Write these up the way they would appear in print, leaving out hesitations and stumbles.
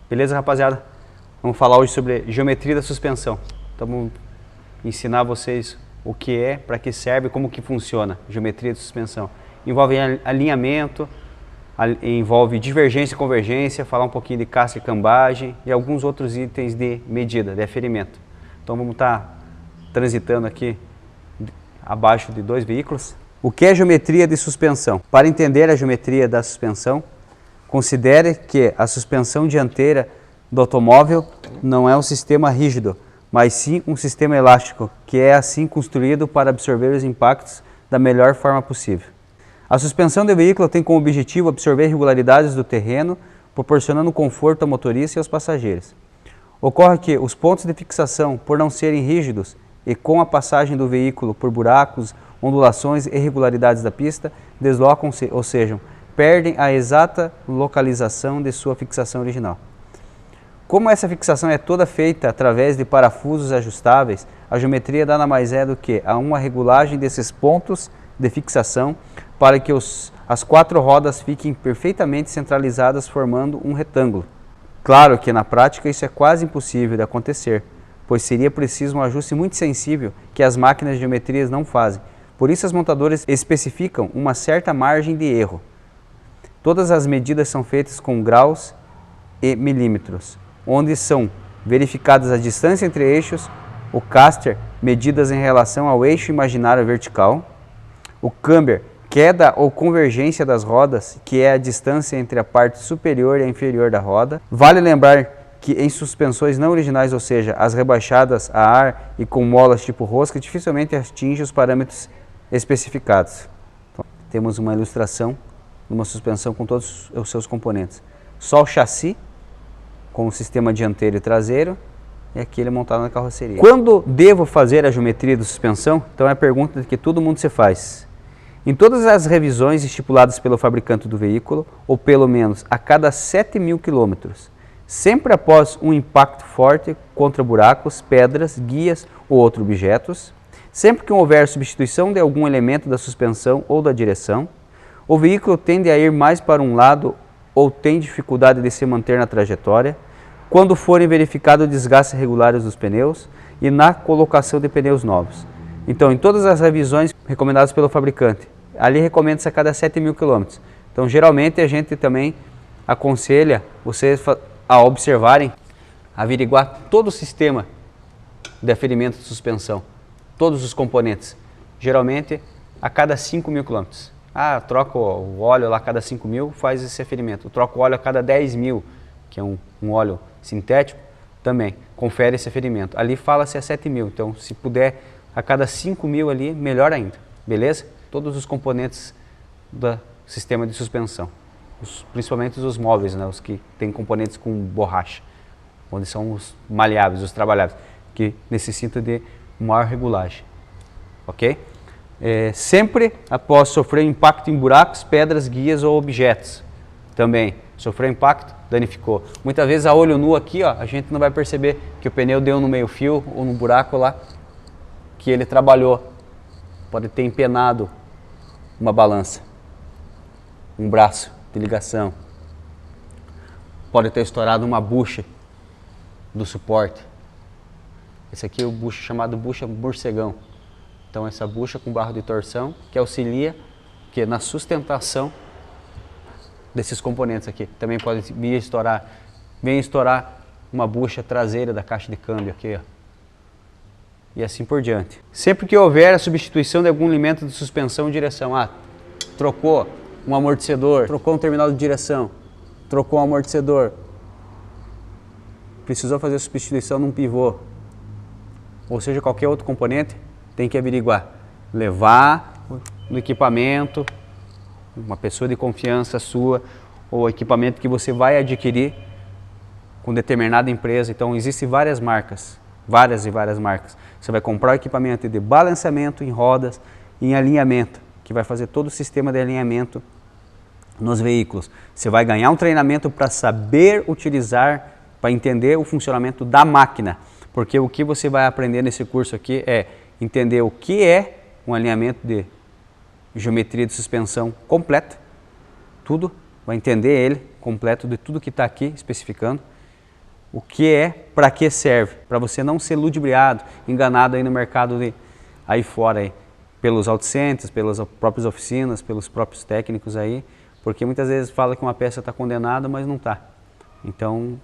Beleza, rapaziada? Vamos falar hoje sobre geometria da suspensão. Então vamos ensinar vocês o que é, para que serve, como que funciona a geometria de suspensão. Envolve alinhamento, envolve divergência e convergência, falar um pouquinho de casca e cambagem e alguns outros itens de medida, de aferimento. Então vamos estar transitando aqui abaixo de dois veículos. O que é geometria de suspensão? Para entender a geometria da suspensão, considere que a suspensão dianteira do automóvel não é um sistema rígido, mas sim um sistema elástico, que é assim construído para absorver os impactos da melhor forma possível. A suspensão do veículo tem como objetivo absorver irregularidades do terreno, proporcionando conforto ao motorista e aos passageiros. Ocorre que os pontos de fixação, por não serem rígidos e com a passagem do veículo por buracos, ondulações e irregularidades da pista, deslocam-se, ou seja, perdem a exata localização de sua fixação original. Como essa fixação é toda feita através de parafusos ajustáveis, a geometria nada mais é do que uma regulagem desses pontos de fixação para que as quatro rodas fiquem perfeitamente centralizadas, formando um retângulo. Claro que na prática isso é quase impossível de acontecer, pois seria preciso um ajuste muito sensível que as máquinas de geometrias não fazem. Por isso as montadoras especificam uma certa margem de erro. Todas as medidas são feitas com graus e milímetros, onde são verificadas a distância entre eixos, o caster, medidas em relação ao eixo imaginário vertical, o camber, queda ou convergência das rodas, que é a distância entre a parte superior e a inferior da roda. Vale lembrar que em suspensões não originais, ou seja, as rebaixadas a ar e com molas tipo rosca, dificilmente atinge os parâmetros especificados. Então, temos uma ilustração de uma suspensão com todos os seus componentes. Só o chassi, com o sistema dianteiro e traseiro, e aquele montado na carroceria. Quando devo fazer a geometria de suspensão? Então é a pergunta que todo mundo se faz. Em todas as revisões estipuladas pelo fabricante do veículo, ou pelo menos a cada 7.000 quilômetros, sempre após um impacto forte contra buracos, pedras, guias ou outros objetos, sempre que houver substituição de algum elemento da suspensão ou da direção, o veículo tende a ir mais para um lado ou tem dificuldade de se manter na trajetória, quando forem verificados desgastes regulares dos pneus e na colocação de pneus novos. Então, em todas as revisões recomendadas pelo fabricante, ali recomenda-se a cada 7.000 quilômetros. Então, geralmente a gente também aconselha vocês a observarem, averiguar todo o sistema de aferimento de suspensão, todos os componentes, geralmente a cada 5.000 quilômetros. Ah, troca o óleo lá a cada 5.000, faz esse aferimento. Troca o óleo a cada 10.000, que é um óleo sintético, também confere esse aferimento. Ali fala-se a 7.000, então se puder a cada 5.000 ali, melhor ainda, beleza? Todos os componentes do sistema de suspensão, principalmente os móveis, né, os que têm componentes com borracha, onde são os maleáveis, os trabalháveis, que necessitam de maior regulagem, ok? Sempre após sofrer impacto em buracos, pedras, guias ou objetos, também sofreu impacto, danificou. Muitas vezes a olho nu aqui, ó, a gente não vai perceber que o pneu deu no meio fio ou no buraco lá que ele trabalhou. Pode ter empenado uma balança, um braço de ligação, pode ter estourado uma bucha do suporte. Esse aqui é o bucha chamado bucha morcegão. Então essa bucha com barro de torção que auxilia na sustentação desses componentes aqui. Também pode vir estourar uma bucha traseira da caixa de câmbio aqui, ó. E assim por diante. Sempre que houver a substituição de algum elemento de suspensão e direção, trocou um amortecedor, trocou um terminal de direção, trocou um amortecedor, precisou fazer a substituição num pivô, ou seja, qualquer outro componente, tem que averiguar, levar no equipamento, uma pessoa de confiança sua, ou equipamento que você vai adquirir com determinada empresa. Então existem várias marcas, várias marcas. Você vai comprar o equipamento de balanceamento em rodas, em alinhamento, que vai fazer todo o sistema de alinhamento nos veículos. Você vai ganhar um treinamento para saber utilizar, para entender o funcionamento da máquina, porque o que você vai aprender nesse curso aqui é entender o que é um alinhamento de geometria de suspensão completo, tudo, vai entender ele completo de tudo que está aqui especificando, o que é, para que serve, para você não ser ludibriado, enganado aí no mercado aí fora aí, pelos auto centers, pelas próprias oficinas, pelos próprios técnicos aí, porque muitas vezes fala que uma peça está condenada, mas não está. Então,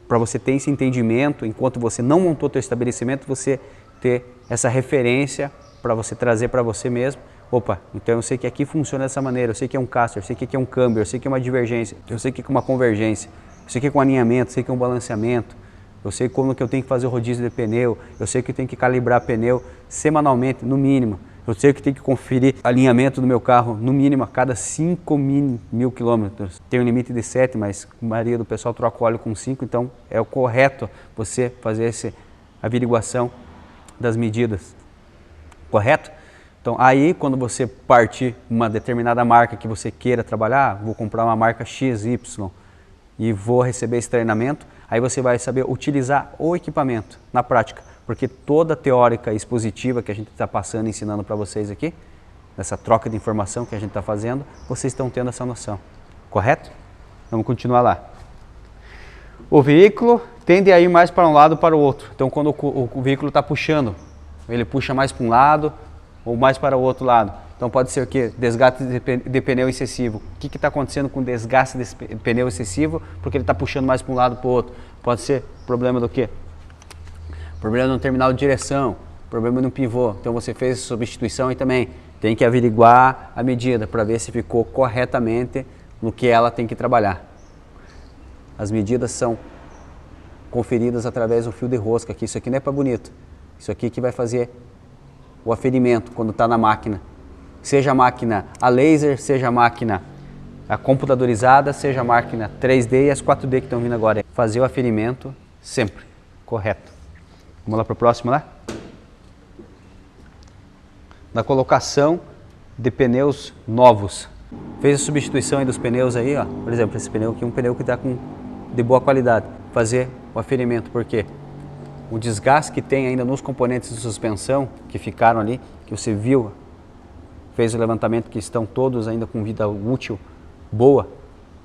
para você ter esse entendimento, enquanto você não montou seu estabelecimento, você ter essa referência para você trazer para você mesmo. Opa, então eu sei que aqui funciona dessa maneira, eu sei que é um caster, eu sei que aqui é um câmbio, eu sei que é uma divergência, eu sei que é uma convergência, eu sei que é um alinhamento, eu sei que é um balanceamento, eu sei como que eu tenho que fazer o rodízio de pneu, eu sei que eu tenho que calibrar pneu semanalmente, no mínimo. Eu sei que tenho que conferir alinhamento do meu carro, no mínimo, a cada 5.000 quilômetros. Tem um limite de 7, mas a maioria do pessoal troca o óleo com 5, então é o correto você fazer essa averiguação das medidas. Correto? Então, aí, quando você partir uma determinada marca que você queira trabalhar, vou comprar uma marca XY e vou receber esse treinamento, aí você vai saber utilizar o equipamento na prática, porque toda a teórica expositiva que a gente está passando e ensinando para vocês aqui, nessa troca de informação que a gente está fazendo, vocês estão tendo essa noção, correto? Vamos continuar lá. O veículo tende a ir mais para um lado ou para o outro, então quando o veículo está puxando, ele puxa mais para um lado ou mais para o outro lado. Então pode ser o quê? Desgaste de pneu excessivo. O que está acontecendo com o desgaste de pneu excessivo? Porque ele está puxando mais para um lado ou para o outro. Pode ser problema do quê? Problema no terminal de direção, problema no pivô. Então você fez substituição e também tem que averiguar a medida para ver se ficou corretamente no que ela tem que trabalhar. As medidas são conferidas através do fio de rosca, que isso aqui não é para bonito. Isso aqui que vai fazer o aferimento quando está na máquina. Seja a máquina a laser, seja a máquina a computadorizada, seja a máquina 3D e as 4D que estão vindo agora. Fazer o aferimento sempre, correto. Vamos lá para o próximo lá? Na colocação de pneus novos. Fez a substituição aí dos pneus aí, ó. Por exemplo, esse pneu aqui é um pneu que está de boa qualidade. Fazer o aferimento, por quê? O desgaste que tem ainda nos componentes de suspensão que ficaram ali, que você viu, fez o levantamento que estão todos ainda com vida útil boa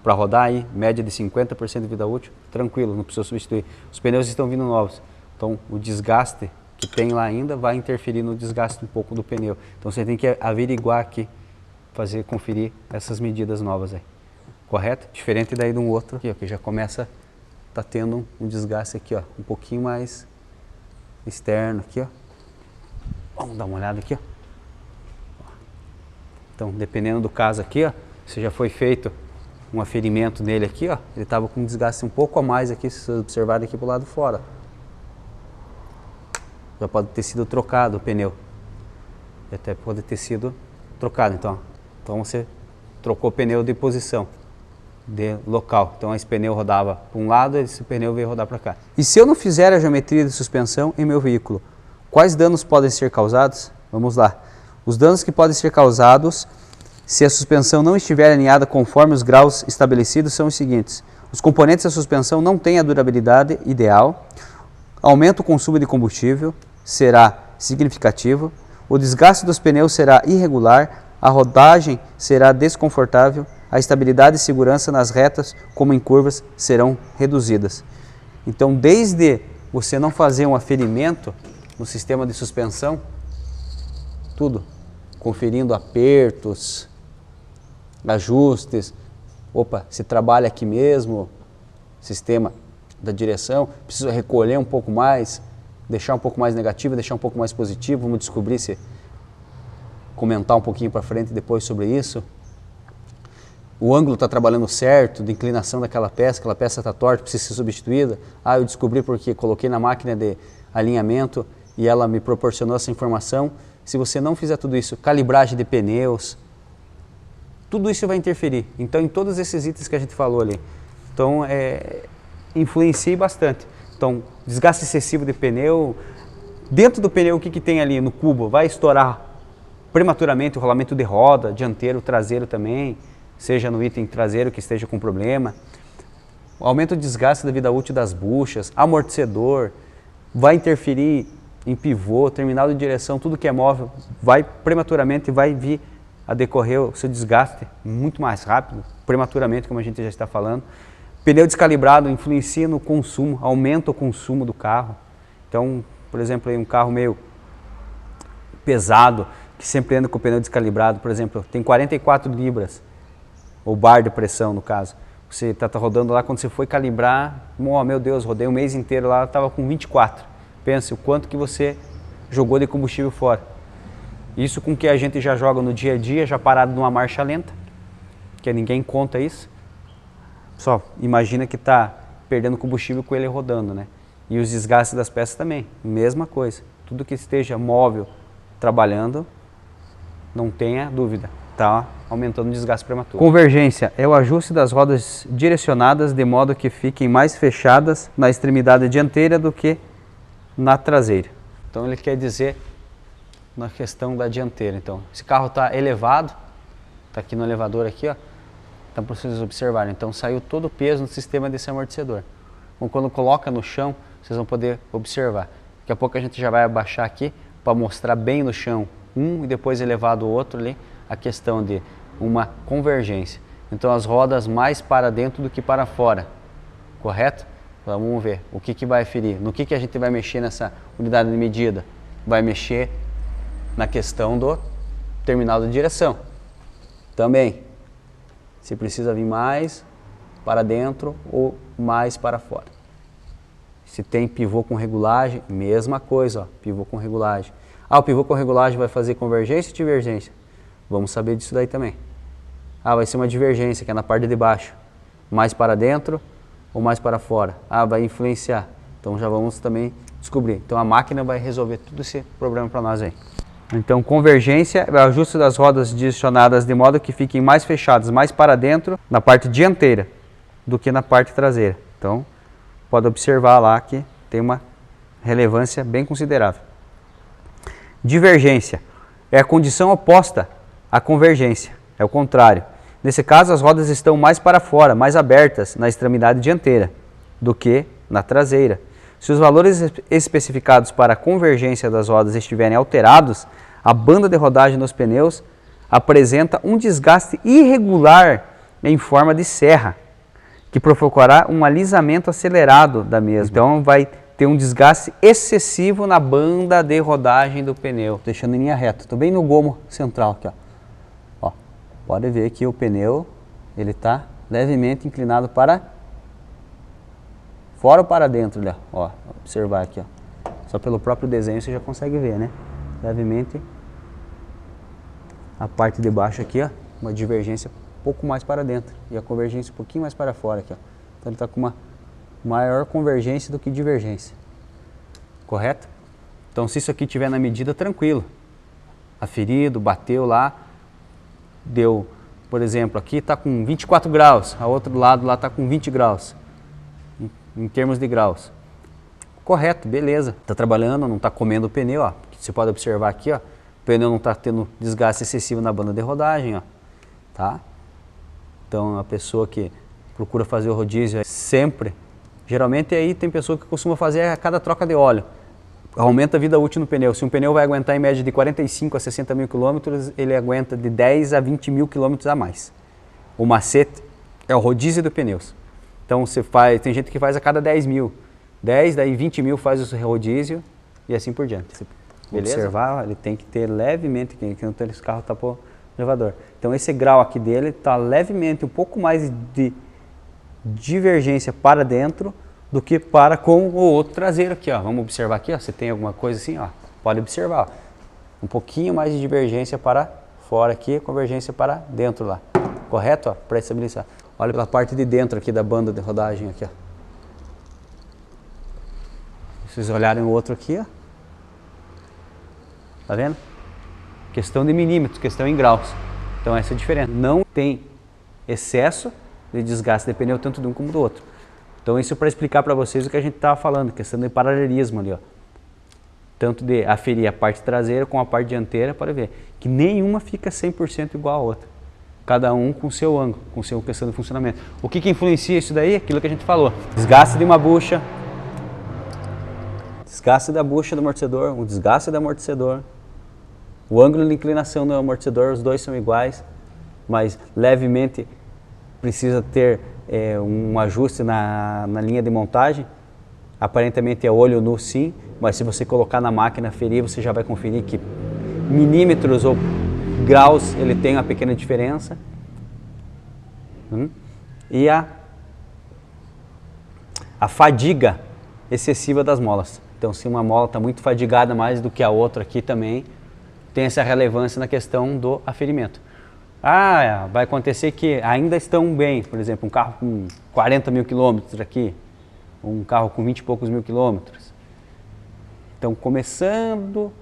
para rodar aí, média de 50% de vida útil, tranquilo, não precisa substituir. Os pneus estão vindo novos, então o desgaste que tem lá ainda vai interferir no desgaste um pouco do pneu. Então você tem que averiguar aqui, conferir essas medidas novas aí, correto? Diferente daí de um outro aqui, ó, que já começa, tá tendo um desgaste aqui, ó, um pouquinho mais externo aqui, ó. Vamos dar uma olhada aqui, ó. Então, dependendo do caso aqui, ó, se já foi feito um aferimento nele aqui, ó, ele estava com um desgaste um pouco a mais aqui, se vocês observarem aqui pro lado fora. Já pode ter sido trocado o pneu. E até pode ter sido trocado, então você trocou o pneu de posição, de local. Então esse pneu rodava para um lado, esse pneu veio rodar para cá. E se eu não fizer a geometria de suspensão em meu veículo, quais danos podem ser causados? Vamos lá. Os danos que podem ser causados se a suspensão não estiver alinhada conforme os graus estabelecidos são os seguintes. Os componentes da suspensão não têm a durabilidade ideal, aumenta o consumo de combustível, será significativo, o desgaste dos pneus será irregular, a rodagem será desconfortável, a estabilidade e segurança nas retas, como em curvas, serão reduzidas. Então, desde você não fazer um aferimento no sistema de suspensão, tudo, conferindo apertos, ajustes, opa, se trabalha aqui mesmo, sistema da direção, preciso recolher um pouco mais, deixar um pouco mais negativo, deixar um pouco mais positivo, vamos descobrir se comentar um pouquinho para frente depois sobre isso. O ângulo está trabalhando certo, de inclinação daquela peça, aquela peça está torta, precisa ser substituída. Ah, eu descobri porque coloquei na máquina de alinhamento e ela me proporcionou essa informação. Se você não fizer tudo isso, calibragem de pneus, tudo isso vai interferir. Então, em todos esses itens que a gente falou ali. Então, influencia bastante. Então, desgaste excessivo de pneu. Dentro do pneu, o que tem ali no cubo? Vai estourar prematuramente o rolamento de roda, dianteiro, traseiro também, seja no item traseiro que esteja com problema. O aumento do desgaste da vida útil das buchas, amortecedor, vai interferir em pivô, terminal de direção, tudo que é móvel, vai prematuramente, vai vir a decorrer o seu desgaste muito mais rápido, prematuramente, como a gente já está falando. Pneu descalibrado influencia no consumo, aumenta o consumo do carro. Então, por exemplo, aí um carro meio pesado, que sempre anda com o pneu descalibrado, por exemplo, tem 44 libras, ou bar de pressão no caso. Você está rodando lá, quando você foi calibrar, oh, meu Deus, rodei um mês inteiro lá, estava com 24. Pense o quanto que você jogou de combustível fora. Isso com que a gente já joga no dia a dia, já parado numa marcha lenta, que ninguém conta isso. Só imagina que está perdendo combustível com ele rodando, né? E os desgastes das peças também, mesma coisa. Tudo que esteja móvel, trabalhando, não tenha dúvida, está aumentando o desgaste prematuro. Convergência é o ajuste das rodas direcionadas de modo que fiquem mais fechadas na extremidade dianteira do que na traseira. Então ele quer dizer na questão da dianteira. Então, esse carro está elevado, está aqui no elevador aqui, ó. Então, para vocês observarem, então saiu todo o peso no sistema desse amortecedor. Então, quando coloca no chão, vocês vão poder observar. Daqui a pouco a gente já vai abaixar aqui para mostrar bem no chão um e depois elevado o outro ali, a questão de uma convergência. Então, as rodas mais para dentro do que para fora, correto? Vamos ver o que vai ferir. No que a gente vai mexer nessa unidade de medida? Vai mexer na questão do terminal de direção. Também, se precisa vir mais para dentro ou mais para fora. Se tem pivô com regulagem, mesma coisa, ó, pivô com regulagem. Ah, o pivô com regulagem vai fazer convergência ou divergência? Vamos saber disso daí também. Ah, vai ser uma divergência, que é na parte de baixo. Mais para dentro ou mais para fora? Ah, vai influenciar. Então já vamos também descobrir. Então a máquina vai resolver todo esse problema para nós aí. Então convergência é o ajuste das rodas direcionadas de modo que fiquem mais fechadas, mais para dentro, na parte dianteira, do que na parte traseira. Então pode observar lá que tem uma relevância bem considerável. Divergência é a condição oposta à convergência, é o contrário. Nesse caso, as rodas estão mais para fora, mais abertas na extremidade dianteira do que na traseira. Se os valores especificados para a convergência das rodas estiverem alterados, a banda de rodagem nos pneus apresenta um desgaste irregular em forma de serra, que provocará um alisamento acelerado da mesma. Então vai ter um desgaste excessivo na banda de rodagem do pneu, deixando em linha reta. Estou bem no gomo central aqui, ó. Pode ver que o pneu ele está levemente inclinado para fora ou para dentro, né? Ó, observar aqui, ó. Só pelo próprio desenho você já consegue ver, né? Levemente a parte de baixo aqui, ó, uma divergência um pouco mais para dentro e a convergência um pouquinho mais para fora aqui, ó. Então ele está com uma maior convergência do que divergência, correto? Então se isso aqui tiver na medida, tranquilo, aferido, bateu lá, deu, por exemplo, aqui está com 24 graus, a outro lado lá está com 20 graus, em termos de graus, correto, beleza, está trabalhando, não está comendo o pneu, ó. Você pode observar aqui, ó, o pneu não está tendo desgaste excessivo na banda de rodagem, ó, tá? Então a pessoa que procura fazer o rodízio sempre, geralmente aí tem pessoa que costuma fazer a cada troca de óleo, aumenta a vida útil no pneu. Se um pneu vai aguentar em média de 45 a 60 mil quilômetros, ele aguenta de 10 a 20 mil quilômetros a mais. O macete é o rodízio de pneus. Então você faz, tem gente que faz a cada 10 mil, 10, daí 20 mil faz o rodízio e assim por diante. Você observar, ele tem que ter levemente, que não tem esse carro tá por elevador. Então esse grau aqui dele está levemente, um pouco mais de divergência para dentro do que para com o outro traseiro aqui, ó. Vamos observar aqui, ó, se tem alguma coisa assim, ó, pode observar, ó. Um pouquinho mais de divergência para fora aqui, convergência para dentro lá, correto? Ó, para estabilizar. Olha pela parte de dentro aqui da banda de rodagem aqui, ó. Se vocês olharem o outro aqui, ó, tá vendo? Questão de milímetros, questão em graus. Então essa é a diferença. Não tem excesso de desgaste de pneu tanto de um como do outro. Então isso para explicar para vocês o que a gente estava falando, questão de paralelismo ali, ó. Tanto de aferir a parte traseira com a parte dianteira, para ver que nenhuma fica 100% igual a outra. Cada um com seu ângulo, com seu questão de funcionamento. O que influencia isso daí? Aquilo que a gente falou. Desgaste de uma bucha, desgaste da bucha do amortecedor, o desgaste do amortecedor, o ângulo de inclinação do amortecedor, os dois são iguais, mas levemente precisa ter um ajuste na linha de montagem, aparentemente é olho nu sim, mas se você colocar na máquina ferir, você já vai conferir que milímetros ou graus ele tem uma pequena diferença. E a fadiga excessiva das molas. Então, se uma mola está muito fadigada mais do que a outra aqui também, tem essa relevância na questão do aferimento. Vai acontecer que ainda estão bem, por exemplo, um carro com 40 mil quilômetros aqui, ou um carro com 20 e poucos mil quilômetros. Então, começando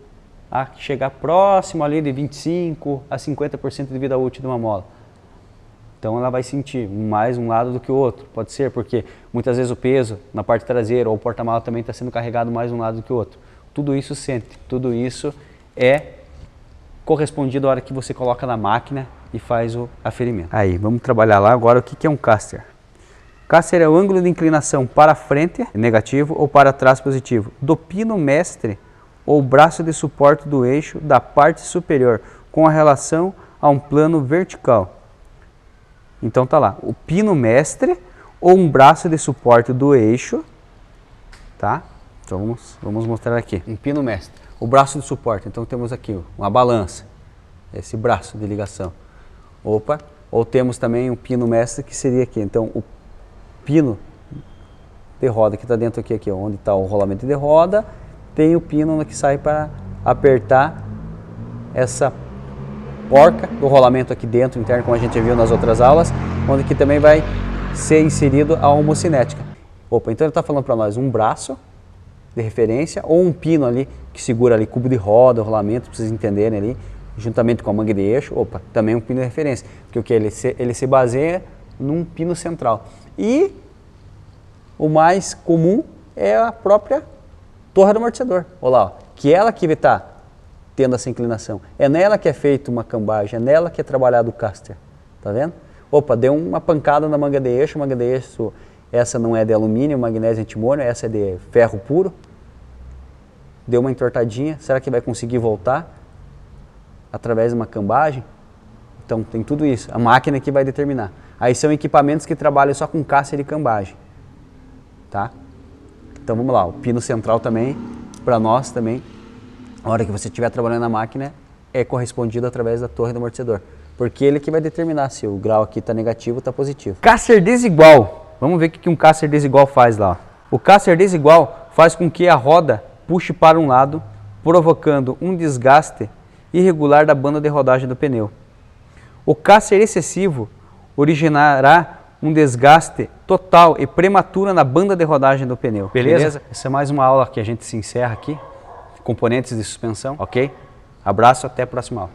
a chegar próximo ali de 25 a 50% de vida útil de uma mola. Então ela vai sentir mais um lado do que o outro. Pode ser porque muitas vezes o peso na parte traseira ou o porta-mala também está sendo carregado mais um lado do que o outro. Tudo isso sente, tudo isso é correspondido à hora que você coloca na máquina e faz o aferimento. Aí, vamos trabalhar lá agora o que é um caster. Caster é o ângulo de inclinação para frente, negativo, ou para trás, positivo, do pino mestre ou braço de suporte do eixo da parte superior, com a relação a um plano vertical. Então tá lá, o pino mestre ou um braço de suporte do eixo, tá? Então vamos mostrar aqui, um pino mestre, o braço de suporte. Então temos aqui uma balança, esse braço de ligação. Ou temos também um pino mestre que seria aqui. Então o pino de roda que está dentro aqui, onde está o rolamento de roda, tem o pino que sai para apertar essa porca do rolamento aqui dentro, interno, como a gente viu nas outras aulas, onde que também vai ser inserido a homocinética. Então ele está falando para nós um braço de referência ou um pino ali que segura ali cubo de roda, o rolamento, para vocês entenderem ali, juntamente com a manga de eixo, também um pino de referência, porque o que ele se baseia num pino central. E o mais comum é a própria torre do amortecedor, olha lá, que ela que está tendo essa inclinação. É nela que é feita uma cambagem, é nela que é trabalhado o caster. Tá vendo? Deu uma pancada na manga de eixo, essa não é de alumínio, magnésio e antimônio, essa é de ferro puro. Deu uma entortadinha, será que vai conseguir voltar através de uma cambagem? Então tem tudo isso, a máquina que vai determinar. Aí são equipamentos que trabalham só com caster e cambagem. Tá? Então vamos lá, o pino central também, para nós também, a hora que você estiver trabalhando na máquina, é correspondido através da torre do amortecedor. Porque ele que vai determinar se o grau aqui está negativo ou está positivo. Caster desigual. Vamos ver o que um caster desigual faz lá. O caster desigual faz com que a roda puxe para um lado, provocando um desgaste irregular da banda de rodagem do pneu. O caster excessivo originará um desgaste total e prematuro na banda de rodagem do pneu. Beleza? Essa é mais uma aula que a gente se encerra aqui. Componentes de suspensão, ok? Abraço, até a próxima aula.